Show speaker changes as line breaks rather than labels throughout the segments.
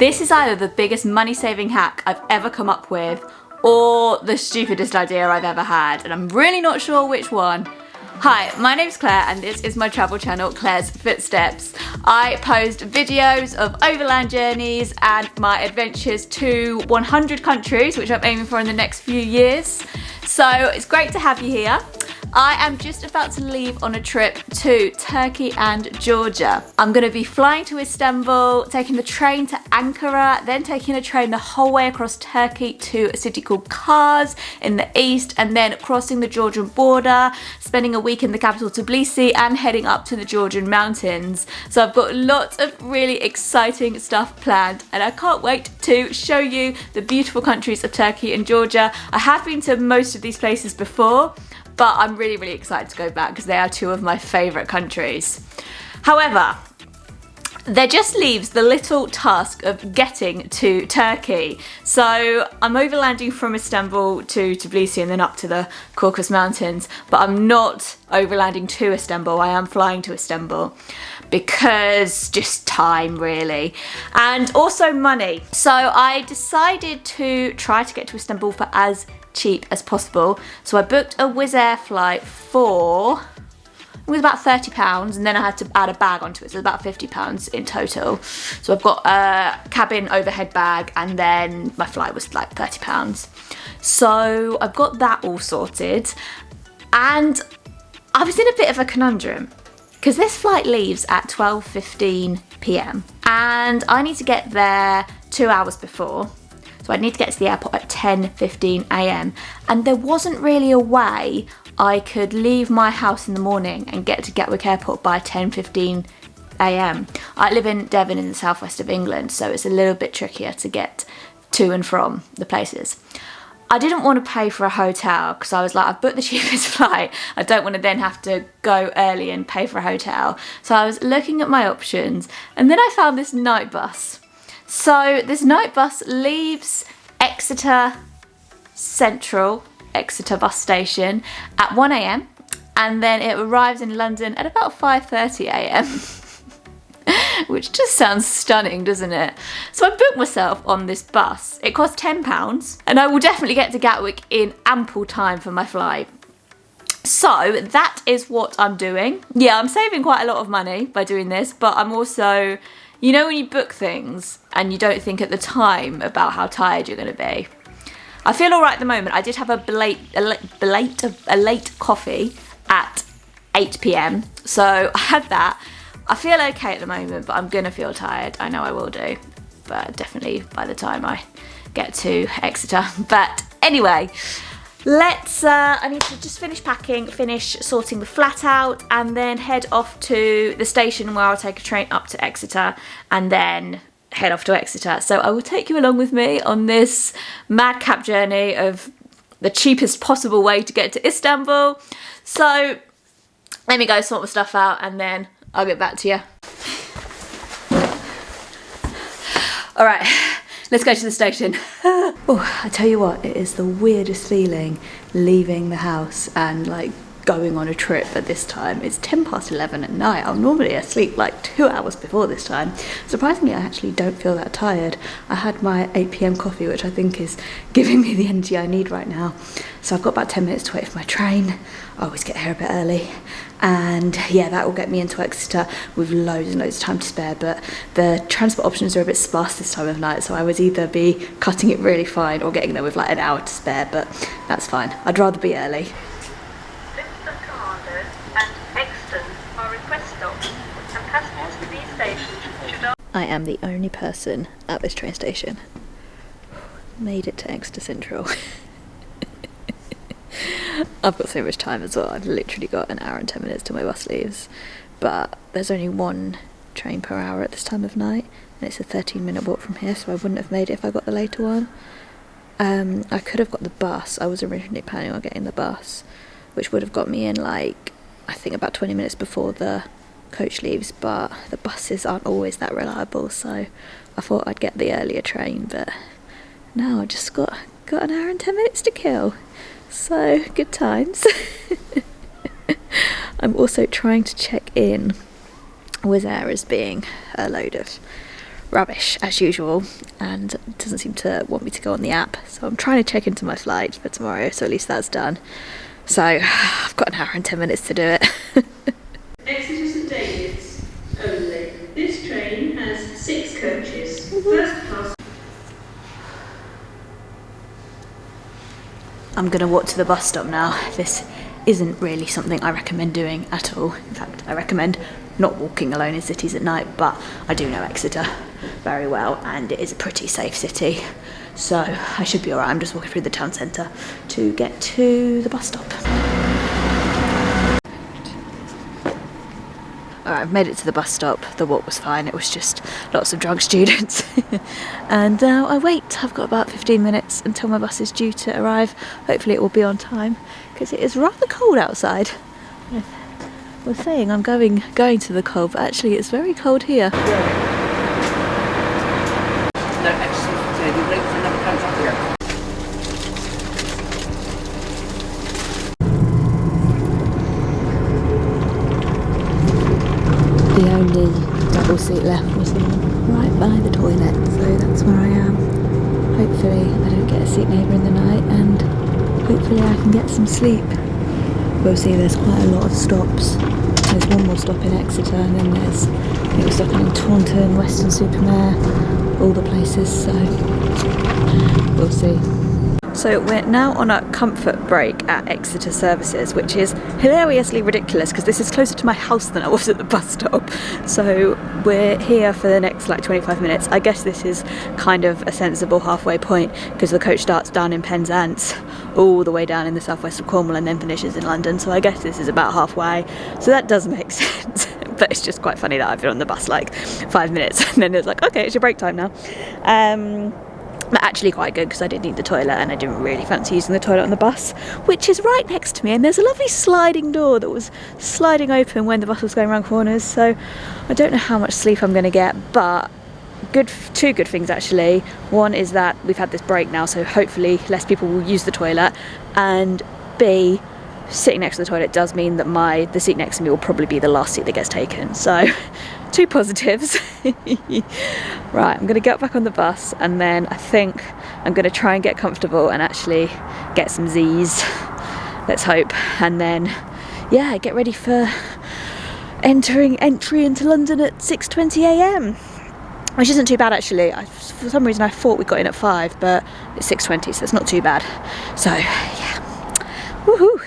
This is either the biggest money-saving hack I've ever come up with or the stupidest idea I've ever had, and I'm really not sure which one. Hi, my name's Claire and this is my travel channel, Claire's Footsteps. I post videos of overland journeys and my adventures to 100 countries, which I'm aiming for in the next few years. So it's great to have you here. I am just about to leave on a trip to Turkey and Georgia. I'm going to be flying to Istanbul, taking the train to Ankara, then taking a train the whole way across Turkey to a city called Kars in the east, and then crossing the Georgian border, spending a week in the capital Tbilisi and heading up to the Georgian mountains. So I've got lots of really exciting stuff planned and I can't wait to show you the beautiful countries of Turkey and Georgia. I have been to most of these places before, but I'm really, really excited to go back because they are two of my favourite countries. However, there just leaves the little task of getting to Turkey. So I'm overlanding from Istanbul to Tbilisi and then up to the Caucasus Mountains, but I'm not overlanding to Istanbul, I am flying to Istanbul because just time really, and also money. So I decided to try to get to Istanbul for as cheap as possible. So I booked a Wizz Air flight for, it was about £30, and then I had to add a bag onto it, so it was about £50 in total. So I've got a cabin overhead bag and then my flight was like £30. So I've got that all sorted, and I was in a bit of a conundrum because this flight leaves at 12:15 p.m. and I need to get there 2 hours before. So I need to get to the airport at 10:15 a.m. and there wasn't really a way I could leave my house in the morning and get to Gatwick Airport by 10:15 a.m. I live in Devon in the southwest of England, so it's a little bit trickier to get to and from the places. I didn't want to pay for a hotel because I was like, I've booked the cheapest flight. I don't want to then have to go early and pay for a hotel. So I was looking at my options and then I found this night bus. So this night bus leaves Exeter Central, Exeter bus station at 1 a.m. and then it arrives in London at about 5:30 a.m. which just sounds stunning, doesn't it? So I booked myself on this bus. It cost £10 and I will definitely get to Gatwick in ample time for my flight. So that is what I'm doing. Yeah, I'm saving quite a lot of money by doing this, but I'm also, you know when you book things and you don't think at the time about how tired you're going to be. I feel alright at the moment. I did have a late coffee at 8 p.m. So I had that. I feel okay at the moment, but I'm going to feel tired. I know I will do, but definitely by the time I get to Exeter. But anyway, I need to just finish packing, finish sorting the flat out, and then head off to the station where I'll take a train up to Exeter and then head off to Exeter. So I will take you along with me on this madcap journey of the cheapest possible way to get to Istanbul. So let me go sort my stuff out and then I'll get back to you. All right, let's go to the station. Oh, I tell you what, it is the weirdest feeling leaving the house and like going on a trip at this time. It's 11:10 at night. I'm normally asleep like 2 hours before this time. Surprisingly, I actually don't feel that tired. I had my 8 p.m. coffee, which I think is giving me the energy I need right now. So I've got about 10 minutes to wait for my train. I always get here a bit early. And yeah, that will get me into Exeter with loads and loads of time to spare, but the transport options are a bit sparse this time of night, so I would either be cutting it really fine or getting there with like an hour to spare, but that's fine. I'd rather be early. I am the only person at this train station. Made it to Exeter Central. I've got so much time as well. I've literally got an hour and 10 minutes till my bus leaves, but there's only one train per hour at this time of night and it's a 13-minute walk from here, so I wouldn't have made it if I got the later one. I could have got the bus. I was originally planning on getting the bus, which would have got me in like, I think about 20 minutes before the coach leaves, but the buses aren't always that reliable, so I thought I'd get the earlier train, but now I just got an hour and 10 minutes to kill. So, good times. I'm also trying to check in Wizz Air as being a load of rubbish as usual, and it doesn't seem to want me to go on the app, so I'm trying to check into my flight for tomorrow, so at least that's done. So I've got an hour and 10 minutes to do it.
Exeter St David's only. This train has 6 coaches. First class.
I'm gonna walk to the bus stop now. This isn't really something I recommend doing at all. In fact, I recommend not walking alone in cities at night, but I do know Exeter very well and it is a pretty safe city, so I should be alright. I'm just walking through the town centre to get to the bus stop. Alright, I've made it to the bus stop. The walk was fine, it was just lots of drunk students. And now I wait. I've got about 15 minutes until my bus is due to arrive. Hopefully it will be on time, because it is rather cold outside. I was saying I'm going to the cold, but actually it's very cold here. The only double seat left was right by the toilet, so that's where I am. Hopefully I don't get a seat neighbour in the night, and hopefully I can get some sleep. We'll see. There's quite a lot of stops. There's one more stop in Exeter, and then there's, I think we're stopping in Taunton, Weston-super-Mare, all the places, so we'll see. So we're now on a comfort break at Exeter Services, which is hilariously ridiculous because this is closer to my house than I was at the bus stop. So we're here for the next like 25 minutes. I guess this is kind of a sensible halfway point because the coach starts down in Penzance all the way down in the southwest of Cornwall and then finishes in London. So I guess this is about halfway. So that does make sense. But it's just quite funny that I've been on the bus like 5 minutes and then it's like, okay, it's your break time now. But actually quite good because I did need the toilet and I didn't really fancy using the toilet on the bus, which is right next to me, and there's a lovely sliding door that was sliding open when the bus was going around corners, so I don't know how much sleep I'm going to get, but two good things actually. One is that we've had this break now, so hopefully less people will use the toilet, and B, sitting next to the toilet does mean that the seat next to me will probably be the last seat that gets taken, so two positives. Right, I'm going to get back on the bus and then I think I'm going to try and get comfortable and actually get some Z's, let's hope, and then yeah, get ready for entry into London at 6:20 AM, which isn't too bad actually. For some reason I thought we got in at 5, but it's 6:20, so it's not too bad. So yeah, woohoo.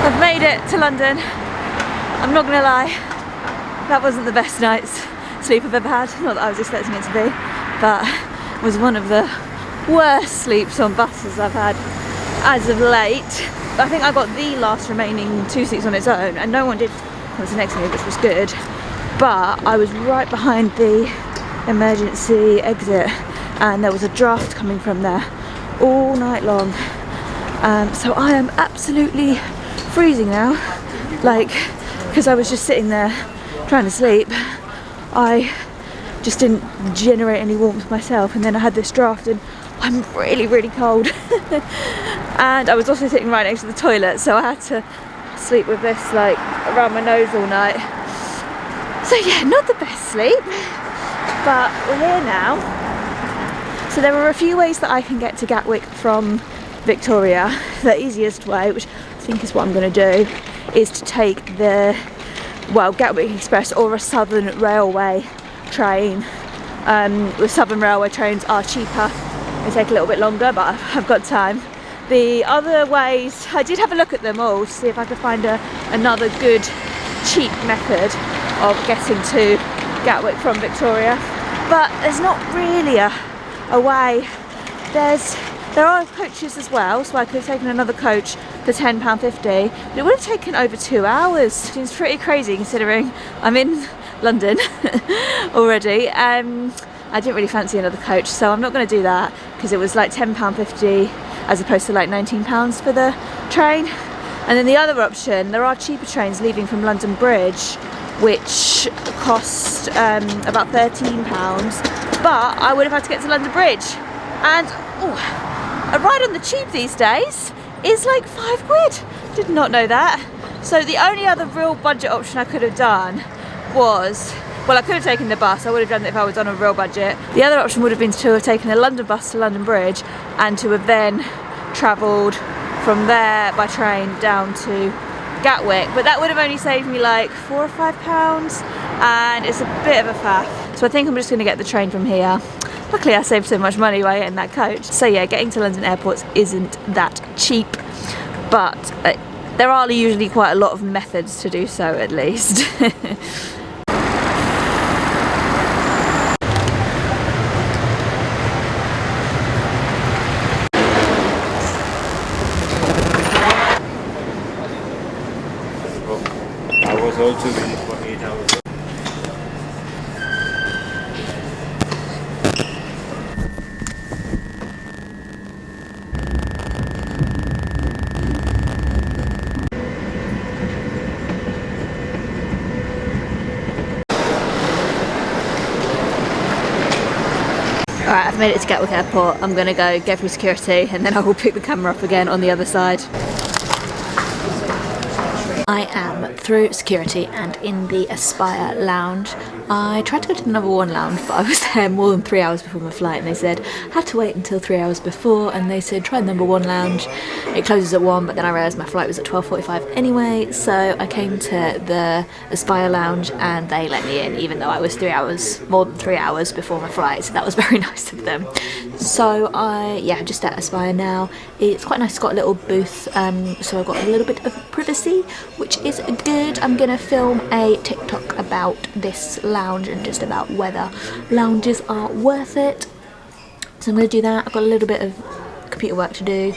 I've made it to London. I'm not gonna lie, that wasn't the best night's sleep I've ever had. Not that I was expecting it to be, but it was one of the worst sleeps on buses I've had as of late. I think I got the last remaining 2 seats on its own, and no one did come to next to me, which was good. But I was right behind the emergency exit, and there was a draft coming from there all night long. So I am absolutely freezing now, like, because I was just sitting there trying to sleep. I just didn't generate any warmth myself, and then I had this draft and I'm really, really cold. And I was also sitting right next to the toilet, so I had to sleep with this like around my nose all night. So yeah, not the best sleep, but we're here now. So there are a few ways that I can get to Gatwick from Victoria. The easiest way, which I think is what I'm going to do, is to take the Gatwick Express or a Southern Railway train. The Southern Railway trains are cheaper, they take a little bit longer, but I've got time. The other ways, I did have a look at them all to see if I could find another good cheap method of getting to Gatwick from Victoria, but there's not really a way. There are coaches as well, so I could have taken another coach for £10.50, but it would have taken over 2 hours. Seems pretty crazy considering I'm in London already. I didn't really fancy another coach, so I'm not going to do that because it was like £10.50 as opposed to like £19 for the train. And then the other option, there are cheaper trains leaving from London Bridge which cost about £13, but I would have had to get to London Bridge, and a ride on the tube these days is like £5. Did not know that. So the only other real budget option I could have done was, well, I could have taken the bus. I would have done it if I was on a real budget. The other option would have been to have taken a London bus to London Bridge and to have then travelled from there by train down to Gatwick, but that would have only saved me like £4 or £5, and it's a bit of a faff. So I think I'm just going to get the train from here. Luckily I saved so much money by getting that coach. So yeah, getting to London airports isn't that cheap, but there are usually quite a lot of methods to do so, at least.
I was also waiting for 8 hours.
Alright, I've made it to Gatwick Airport. I'm gonna go get through security and then I will pick the camera up again on the other side. I am through security and in the Aspire lounge. I tried to go to the number 1 lounge, but I was there more than 3 hours before my flight, and they said I had to wait until 3 hours before, and they said try the number 1 lounge. It closes at 1, but then I realised my flight was at 12:45 anyway, so I came to the Aspire lounge and they let me in, even though I was more than 3 hours before my flight, so that was very nice of them. So yeah, just at Aspire now. It's quite nice, it's got a little booth, so I've got a little bit of privacy, which is good. I'm gonna film a TikTok about this lounge and just about whether lounges are worth it. So I'm gonna do that. I've got a little bit of computer work to do,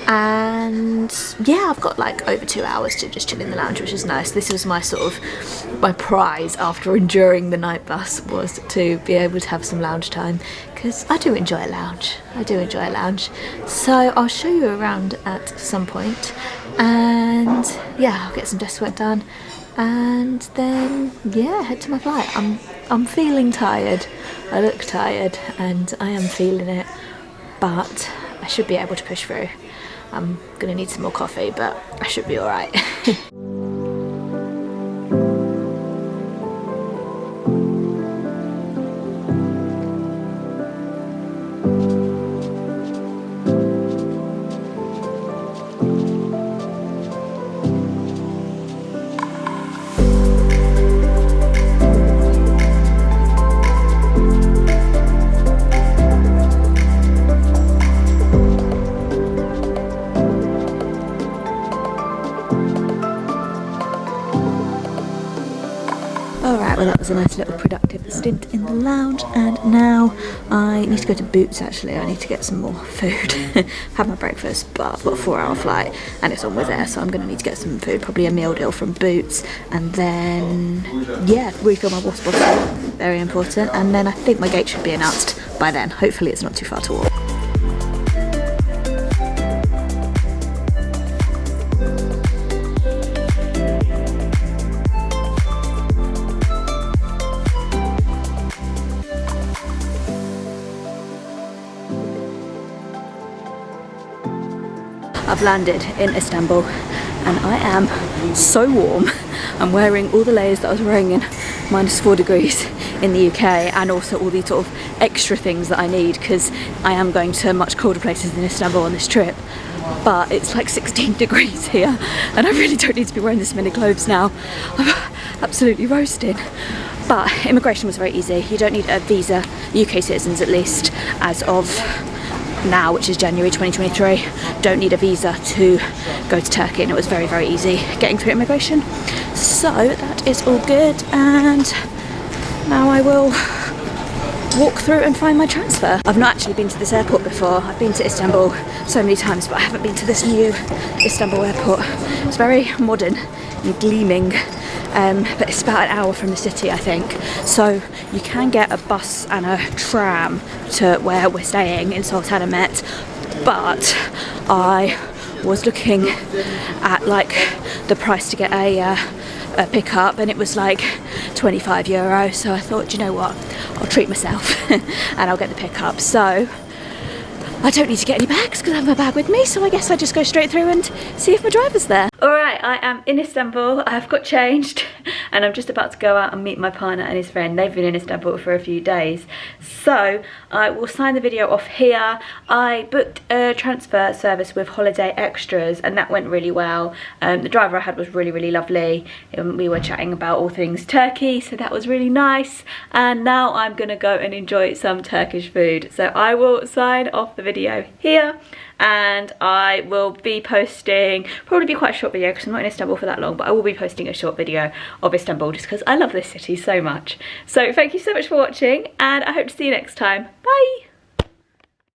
and yeah, I've got like over 2 hours to just chill in the lounge, which is nice. This was my sort of my prize after enduring the night bus, was to be able to have some lounge time, because I do enjoy a lounge. I do enjoy a lounge. So I'll show you around at some point, and yeah, I'll get some desk work done, and then yeah, head to my flight. I'm feeling tired. I look tired and I am feeling it, but I should be able to push through. I'm gonna need some more coffee, but I should be alright. Alright, well that was a nice little productive stint in the lounge, and now I need to go to Boots actually. I need to get some more food. Have my breakfast, but I've got a 4-hour flight and it's on Wizz Air, so I'm going to need to get some food, probably a meal deal from Boots, and then yeah, refill my water bottle, very important, and then I think my gate should be announced by then. Hopefully it's not too far to walk. I've landed in Istanbul and I am so warm. I'm wearing all the layers that I was wearing in -4 degrees in the UK, and also all these sort of extra things that I need because I am going to much colder places than Istanbul on this trip. But it's like 16 degrees here and I really don't need to be wearing this many clothes now. I'm absolutely roasting. But immigration was very easy. You don't need a visa, UK citizens at least, as of now, which is January 2023, don't need a visa to go to Turkey, and it was very, very easy getting through immigration. So that is all good, and now I will walk through and find my transfer. I've not actually been to this airport before. I've been to Istanbul so many times, but I haven't been to this new Istanbul airport. It's very modern and gleaming, but it's about an hour from the city, I think. So you can get a bus and a tram to where we're staying in Sultanahmet, but I was looking at like the price to get a pickup, and it was like €25, so I thought, you know what, I'll treat myself and I'll get the pickup. So I don't need to get any bags because I have my bag with me, so I guess I just go straight through and see if my driver's there. Alright, I am in Istanbul. I've got changed and I'm just about to go out and meet my partner and his friend. They've been in Istanbul for a few days, so I will sign the video off here. I booked a transfer service with Holiday Extras and that went really well. The driver I had was really lovely. We were chatting about all things Turkey, so that was really nice. And now I'm gonna go and enjoy some Turkish food. So I will sign off the video here, and I will be posting, probably be quite a short video because I'm not in Istanbul for that long, but I will be posting a short video of Istanbul just because I love this city so much. So thank you so much for watching, and I hope to see you next time. Bye!